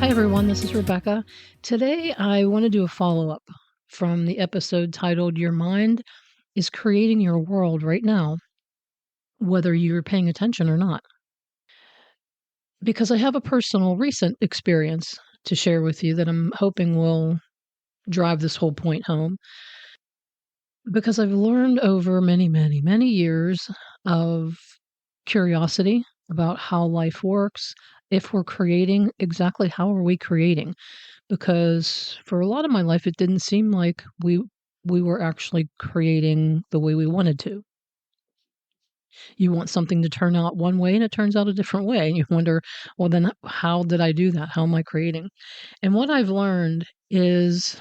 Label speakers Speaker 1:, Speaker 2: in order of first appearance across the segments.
Speaker 1: everyone, this is Rebecca. Today I want to do a follow-up from the episode titled Your Mind is Creating Your World Right Now, whether you're paying attention or not. Because I have a personal recent experience to share with you that I'm hoping will drive this whole point home. Because I've learned over many years of curiosity about how life works, if we're creating, exactly how are we creating? Because for a lot of my life, it didn't seem like we were actually creating the way we wanted to. You want something to turn out one way, and it turns out a different way, and you wonder, well, then how did I do that? How am I creating? And what I've learned is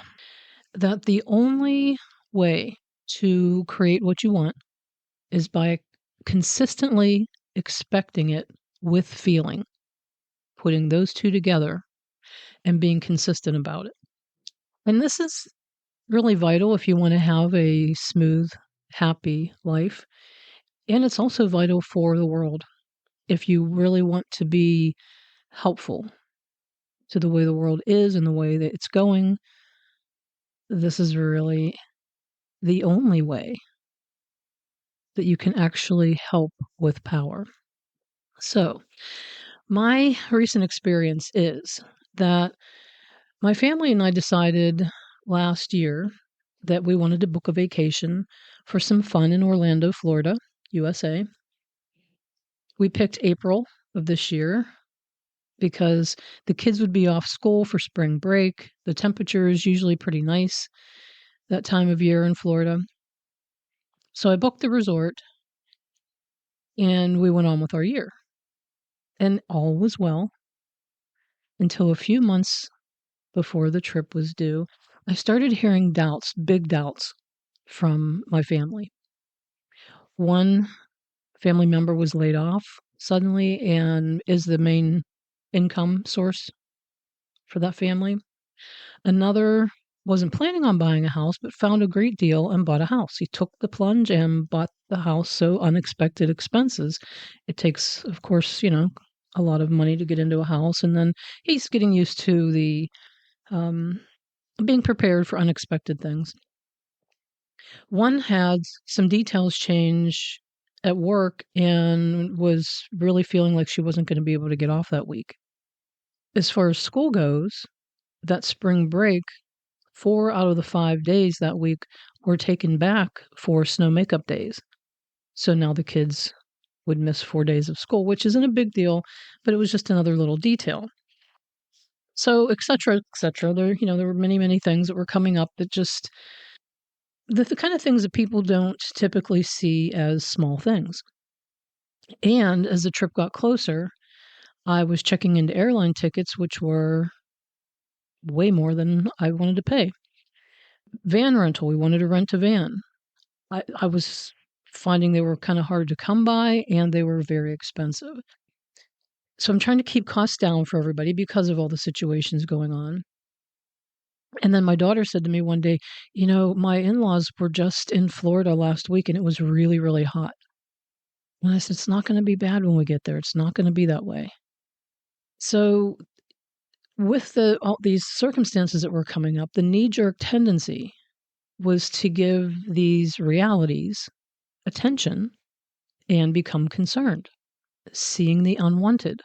Speaker 1: that the only way to create what you want is by consistently expecting it with feeling, putting those two together and being consistent about it. And this is really vital if you want to have a smooth, happy life. And it's also vital for the world. If you really want to be helpful to the way the world is and the way that it's going, this is really the only way that you can actually help with power. So, my recent experience is that my family and I decided last year that we wanted to book a vacation for some fun in Orlando, Florida, USA. We picked April of this year because the kids would be off school for spring break. The temperature is usually pretty nice that time of year in Florida. So I booked the resort and we went on with our year. And all was well until a few months before the trip was due. I started hearing doubts, big doubts from my family. One family member was laid off suddenly and is the main income source for that family. Another wasn't planning on buying a house, but found a great deal and bought a house. He took the plunge and bought the house, so unexpected expenses. It takes, of course, a lot of money to get into a house, and then he's getting used to the being prepared for unexpected things. One had some details change at work and was really feeling like she wasn't going to be able to get off that week. As far as school goes, that spring break, 4 out of the 5 days that week were taken back for snow makeup days. So now the kids would miss 4 days of school, which isn't a big deal, but it was just another little detail. So, et cetera, et cetera. There were many things that were coming up that just the kind of things that people don't typically see as small things. And as the trip got closer, I was checking into airline tickets, which were way more than I wanted to pay. Van rental, we wanted to rent a van. I was finding they were kind of hard to come by and they were very expensive. So I'm trying to keep costs down for everybody because of all the situations going on. And then my daughter said to me one day, my in-laws were just in Florida last week and it was really hot. And I said, it's not going to be bad when we get there. It's not going to be that way. So with all these circumstances that were coming up, the knee-jerk tendency was to give these realities attention and become concerned, seeing the unwanted,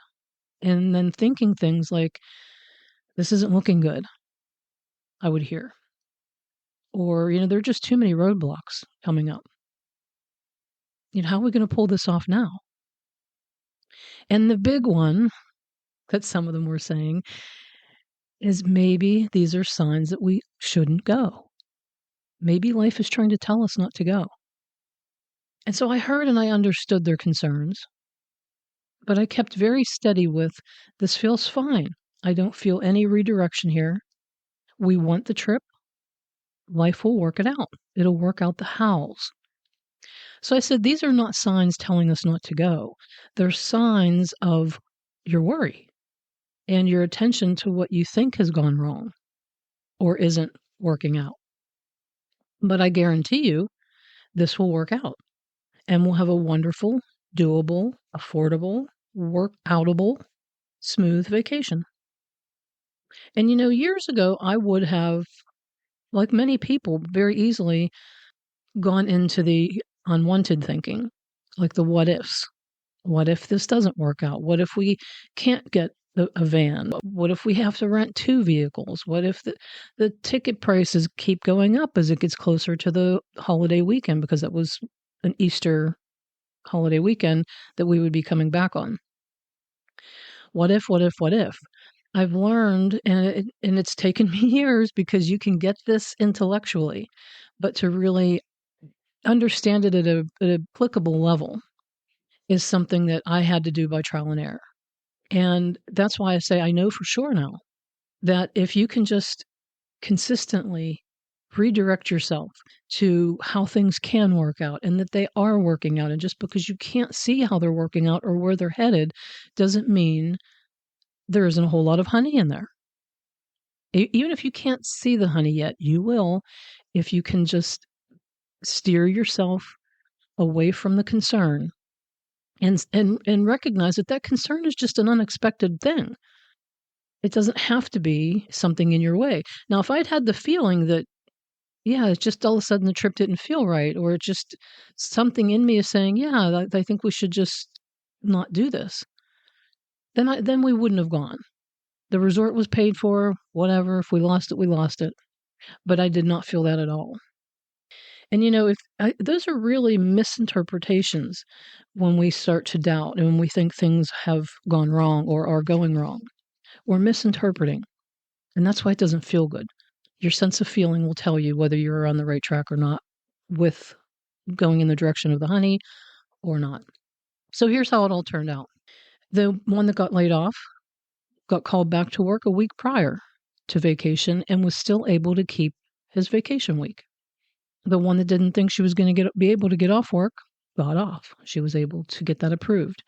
Speaker 1: and then thinking things like, this isn't looking good, I would hear. Or, there are just too many roadblocks coming up. How are we going to pull this off now? And the big one that some of them were saying is maybe these are signs that we shouldn't go. Maybe life is trying to tell us not to go. And so I heard and I understood their concerns, but I kept very steady with, this feels fine. I don't feel any redirection here. We want the trip. Life will work it out. It'll work out the hows. So I said, these are not signs telling us not to go. They're signs of your worry and your attention to what you think has gone wrong or isn't working out. But I guarantee you, this will work out. And we'll have a wonderful, doable, affordable, work-outable, smooth vacation. And, years ago, I would have, like many people, very easily gone into the unwanted thinking, like the what ifs. What if this doesn't work out? What if we can't get a van? What if we have to rent two vehicles? What if the ticket prices keep going up as it gets closer to the holiday weekend? Because that was an Easter holiday weekend that we would be coming back on. What if, what if, what if? I've learned, and it's taken me years because you can get this intellectually, but to really understand it at an applicable level is something that I had to do by trial and error. And that's why I say I know for sure now that if you can just consistently redirect yourself to how things can work out and that they are working out, and just because you can't see how they're working out or where they're headed doesn't mean there isn't a whole lot of honey in there. Even if you can't see the honey yet, you will if you can just steer yourself away from the concern and recognize that that concern is just an unexpected thing. It doesn't have to be something in your way. Now, if I'd had the feeling that, yeah, it's just all of a sudden the trip didn't feel right, or it just something in me is saying, yeah, I think we should just not do this, then we wouldn't have gone. The resort was paid for, whatever. If we lost it, we lost it. But I did not feel that at all. And those are really misinterpretations when we start to doubt and when we think things have gone wrong or are going wrong. We're misinterpreting. And that's why it doesn't feel good. Your sense of feeling will tell you whether you're on the right track or not with going in the direction of the honey or not. So here's how it all turned out. The one that got laid off got called back to work a week prior to vacation and was still able to keep his vacation week. The one that didn't think she was going to be able to get off work got off. She was able to get that approved.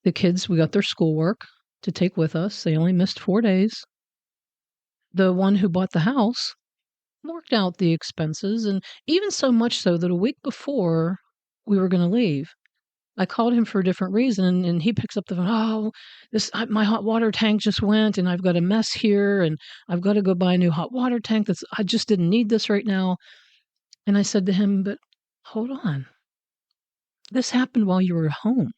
Speaker 1: The kids, we got their schoolwork to take with us. They only missed 4 days. The one who bought the house worked out the expenses, and even so much so that a week before we were going to leave, I called him for a different reason, and he picks up the phone. Oh, my hot water tank just went, and I've got a mess here, and I've got to go buy a new hot water tank. I just didn't need this right now. And I said to him, but hold on. This happened while you were home.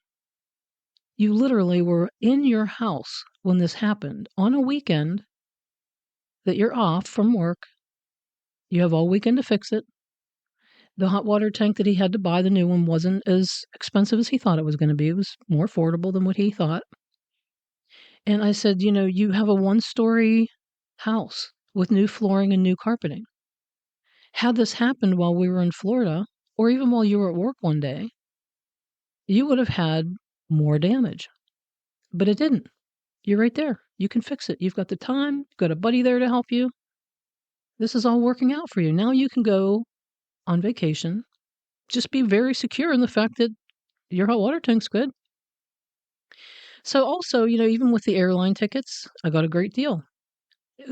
Speaker 1: You literally were in your house when this happened on a weekend that you're off from work. You have all weekend to fix it. The hot water tank that he had to buy, the new one, wasn't as expensive as he thought it was going to be. It was more affordable than what he thought. And I said, you have a 1-story house with new flooring and new carpeting. Had this happened while we were in Florida, or even while you were at work one day, you would have had more damage. But it didn't. You're right there. You can fix it. You've got the time. You've got a buddy there to help you. This is all working out for you. Now you can go on vacation. Just be very secure in the fact that your hot water tank's good. So also, even with the airline tickets, I got a great deal.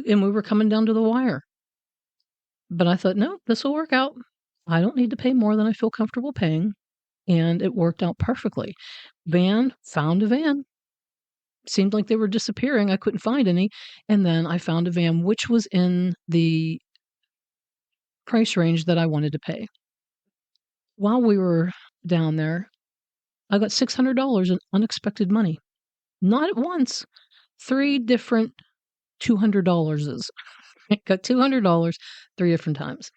Speaker 1: And we were coming down to the wire. But I thought, no, this will work out. I don't need to pay more than I feel comfortable paying. And it worked out perfectly. Found a van. Seemed like they were disappearing. I couldn't find any. And then I found a van which was in the price range that I wanted to pay. While we were down there, I got $600 in unexpected money. Not at once. 3 different $200s. I got $200 3 different times.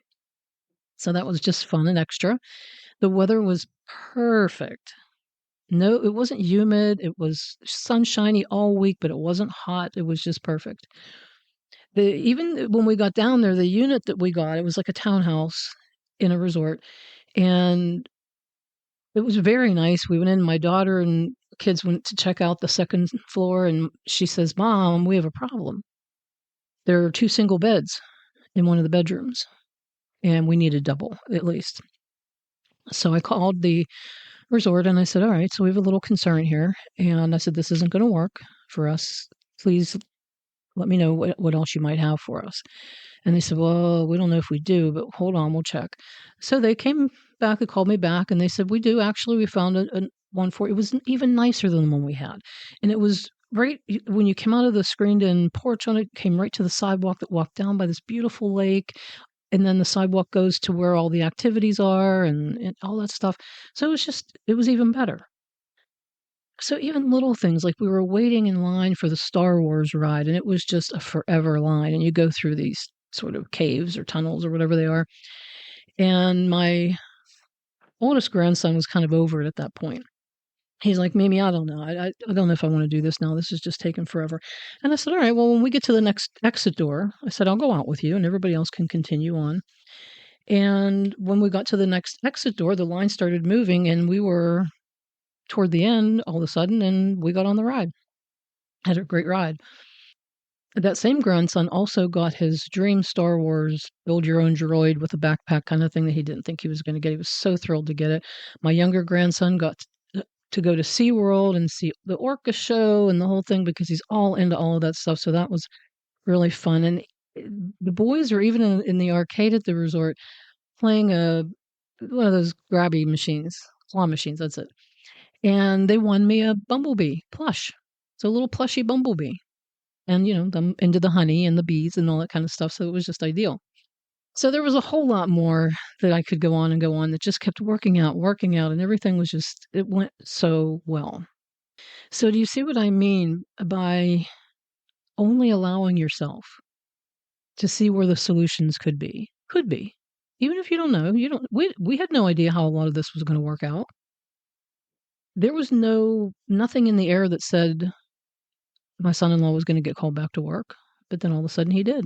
Speaker 1: So that was just fun and extra. The weather was perfect. No, it wasn't humid. It was sunshiny all week, but it wasn't hot. It was just perfect. Even when we got down there, the unit that we got, it was like a townhouse in a resort. And it was very nice. We went in, my daughter and kids went to check out the second floor, and she says, Mom, we have a problem. There are 2 single beds in one of the bedrooms, and we need a double at least. So I called the resort and I said, all right, so we have a little concern here. And I said, this isn't going to work for us. Please let me know what else you might have for us. And they said, well, we don't know if we do, but hold on, we'll check. So they came back, they called me back, and they said, we do. Actually, we found a one for it. It was even nicer than the one we had. And it was when you came out of the screened-in porch on it, came right to the sidewalk that walked down by this beautiful lake, and then the sidewalk goes to where all the activities are and all that stuff. So it was even better. So even little things like we were waiting in line for the Star Wars ride, and it was just a forever line, and you go through these sort of caves or tunnels or whatever they are. And my oldest grandson was kind of over it at that point. He's like, Mimi, I don't know. I don't know if I want to do this now. This is just taking forever. And I said, all right, well, when we get to the next exit door, I said, I'll go out with you and everybody else can continue on. And when we got to the next exit door, the line started moving and we were toward the end all of a sudden and we got on the ride. Had a great ride. That same grandson also got his dream Star Wars build your own droid with a backpack kind of thing that he didn't think he was going to get. He was so thrilled to get it. My younger grandson got to go to SeaWorld and see the orca show and the whole thing because he's all into all of that stuff. So that was really fun. And the boys are even in the arcade at the resort playing one of those grabby machines, claw machines, that's it. And they won me a bumblebee plush. It's a little plushy bumblebee. And, them into the honey and the bees and all that kind of stuff. So it was just ideal. So there was a whole lot more that I could go on and go on that just kept working out, and everything was it went so well. So do you see what I mean by only allowing yourself to see where the solutions could be? Could be. Even if you don't know, we had no idea how a lot of this was going to work out. There was nothing in the air that said my son-in-law was going to get called back to work, but then all of a sudden he did.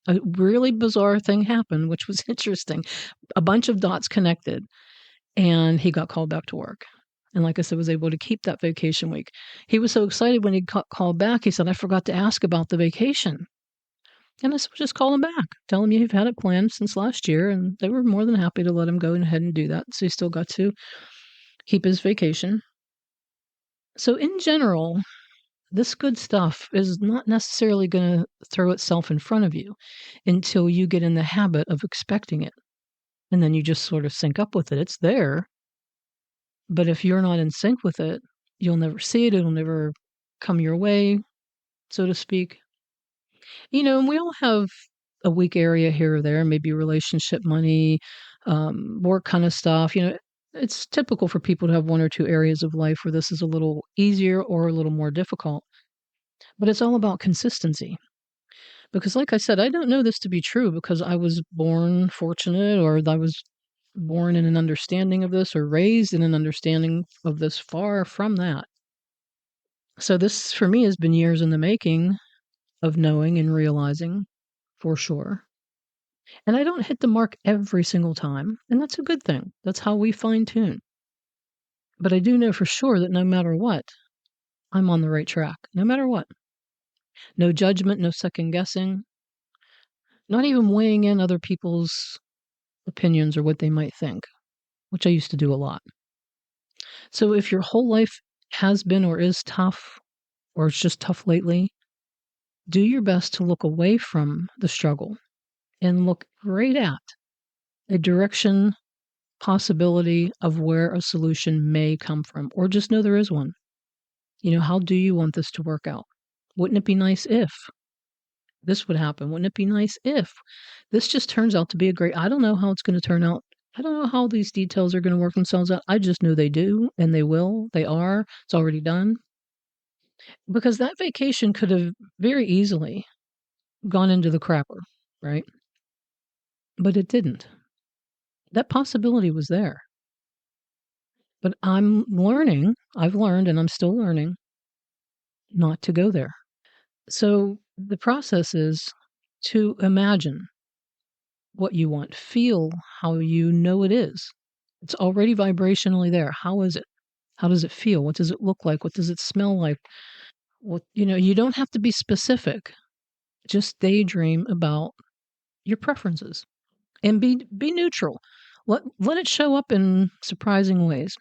Speaker 1: A really bizarre thing happened, which was interesting. A bunch of dots connected, and he got called back to work. And like I said, was able to keep that vacation week. He was so excited when he got called back. He said, I forgot to ask about the vacation. And I said, well, just call him back. Tell him you've had it planned since last year. And they were more than happy to let him go ahead and do that. So he still got to keep his vacation. So in general, this good stuff is not necessarily going to throw itself in front of you until you get in the habit of expecting it. And then you just sort of sync up with it. It's there. But if you're not in sync with it, you'll never see it. It'll never come your way, so to speak. And we all have a weak area here or there, maybe relationship, money, work kind of stuff. It's typical for people to have one or two areas of life where this is a little easier or a little more difficult. But it's all about consistency. Because like I said, I don't know this to be true because I was born fortunate or I was born in an understanding of this or raised in an understanding of this. Far from that. So this for me has been years in the making of knowing and realizing for sure. And I don't hit the mark every single time, and that's a good thing. That's how we fine tune. But I do know for sure that no matter what, I'm on the right track, no matter what. No judgment, no second guessing, not even weighing in other people's opinions or what they might think, which I used to do a lot. So if your whole life has been or is tough, or it's just tough lately, do your best to look away from the struggle and look right at a direction, possibility of where a solution may come from, or just know there is one. How do you want this to work out? Wouldn't it be nice if this would happen? Wouldn't it be nice if this just turns out to be I don't know how it's going to turn out. I don't know how these details are going to work themselves out. I just know they do, and they will. They are. It's already done. Because that vacation could have very easily gone into the crapper, right? But it didn't. That possibility was there. But I've learned, and I'm still learning not to go there. So the process is to imagine what you want, feel how you know it is. It's already vibrationally there. How is it? How does it feel? What does it look like? What does it smell like? You don't have to be specific. Just daydream about your preferences and be neutral. Let it show up in surprising ways.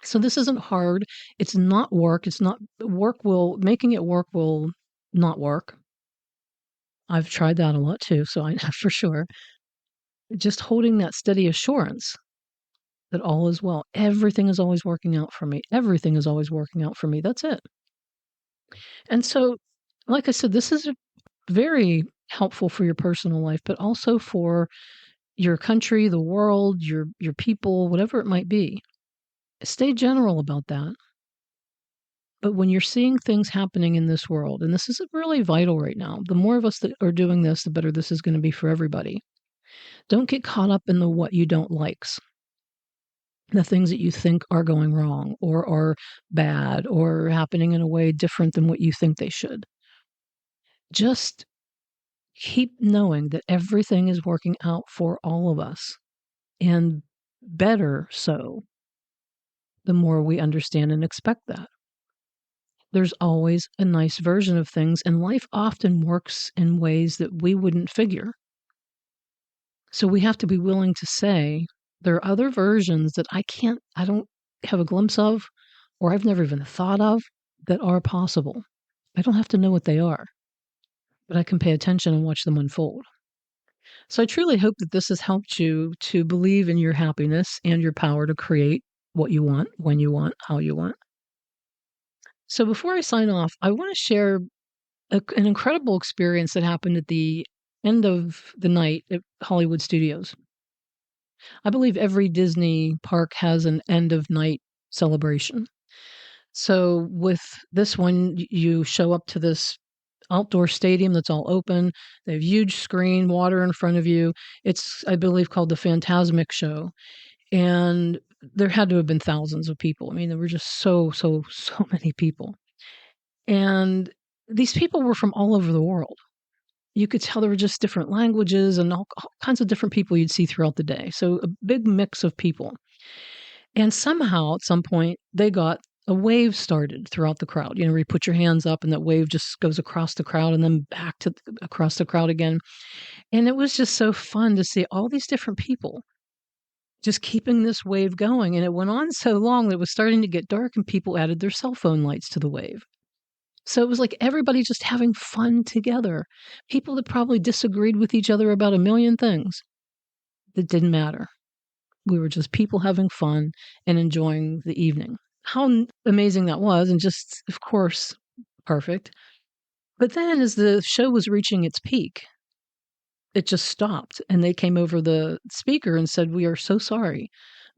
Speaker 1: So this isn't hard. It's not work. It's not making it work will not work. I've tried that a lot too, so I know for sure. Just holding that steady assurance that all is well. Everything is always working out for me. Everything is always working out for me. That's it. And so, like I said, this is very helpful for your personal life, but also for your country, the world, your people, whatever it might be. Stay general about that. But when you're seeing things happening in this world, and this is really vital right now, the more of us that are doing this, the better this is going to be for everybody. Don't get caught up in the what you don't likes, the things that you think are going wrong or are bad or happening in a way different than what you think they should. Just keep knowing that everything is working out for all of us, and better so the more we understand and expect that. There's always a nice version of things, and life often works in ways that we wouldn't figure. So we have to be willing to say, there are other versions that I don't have a glimpse of, or I've never even thought of, that are possible. I don't have to know what they are, but I can pay attention and watch them unfold. So I truly hope that this has helped you to believe in your happiness and your power to create what you want, when you want, how you want. So before I sign off, I want to share an incredible experience that happened at the end of the night at Hollywood Studios. I believe every Disney park has an end of night celebration. So with this one, you show up to this outdoor stadium that's all open. They have huge screen, water in front of you. It's, I believe, called the Phantasmic Show. And there had to have been thousands of people. I mean, there were just so many people. And these people were from all over the world. You could tell there were just different languages and all kinds of different people you'd see throughout the day. So a big mix of people. And somehow, at some point, they got a wave started throughout the crowd. You know, where you put your hands up and that wave just goes across the crowd and then back to across the crowd again. And it was just so fun to see all these different people just keeping this wave going. And it went on so long that it was starting to get dark and people added their cell phone lights to the wave. So it was like everybody just having fun together. People that probably disagreed with each other about a million things that didn't matter. We were just people having fun and enjoying the evening. How amazing that was, and just, of course, perfect. But then as the show was reaching its peak, it just stopped, and they came over the speaker and said, "We are so sorry,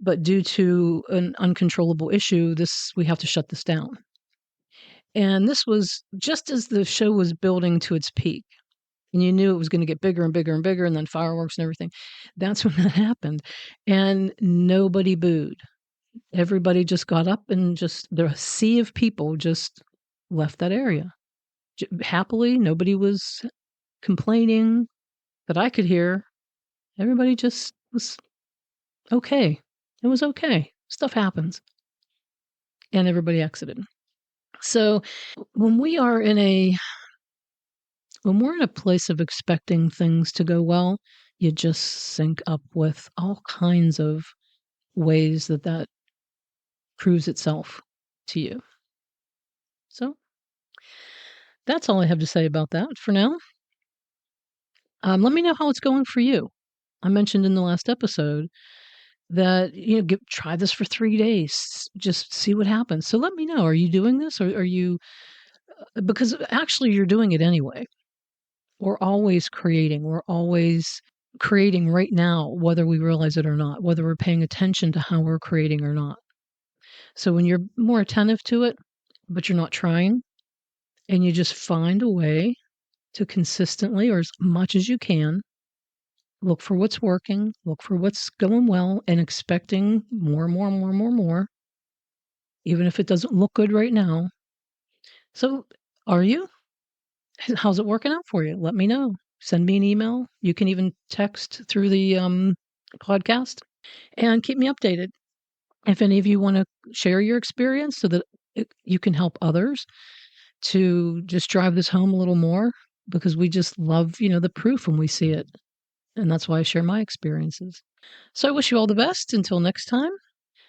Speaker 1: but due to an uncontrollable issue, we have to shut this down." And this was just as the show was building to its peak, and you knew it was gonna get bigger and bigger and bigger, and then fireworks and everything. That's when that happened, and nobody booed. Everybody just got up and just the sea of people just left that area. Happily, nobody was complaining that I could hear. Everybody just was okay. It was okay. Stuff happens. And everybody exited. So when we're in a place of expecting things to go well, you just sync up with all kinds of ways that proves itself to you. So that's all I have to say about that for now. Let me know how it's going for you. I mentioned in the last episode that, try this for 3 days, just see what happens. So let me know, are you doing this, or are you, because actually you're doing it anyway. We're always creating. We're always creating right now, whether we realize it or not, whether we're paying attention to how we're creating or not. So when you're more attentive to it, but you're not trying, and you just find a way to consistently, or as much as you can, look for what's working, look for what's going well, and expecting more and more and more and more and more, even if it doesn't look good right now. So are you? How's it working out for you? Let me know. Send me an email. You can even text through the podcast and keep me updated. If any of you want to share your experience so that you can help others to just drive this home a little more, because we just love, the proof when we see it. And that's why I share my experiences. So I wish you all the best. Until next time,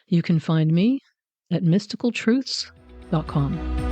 Speaker 1: you can find me at mysticaltruths.com.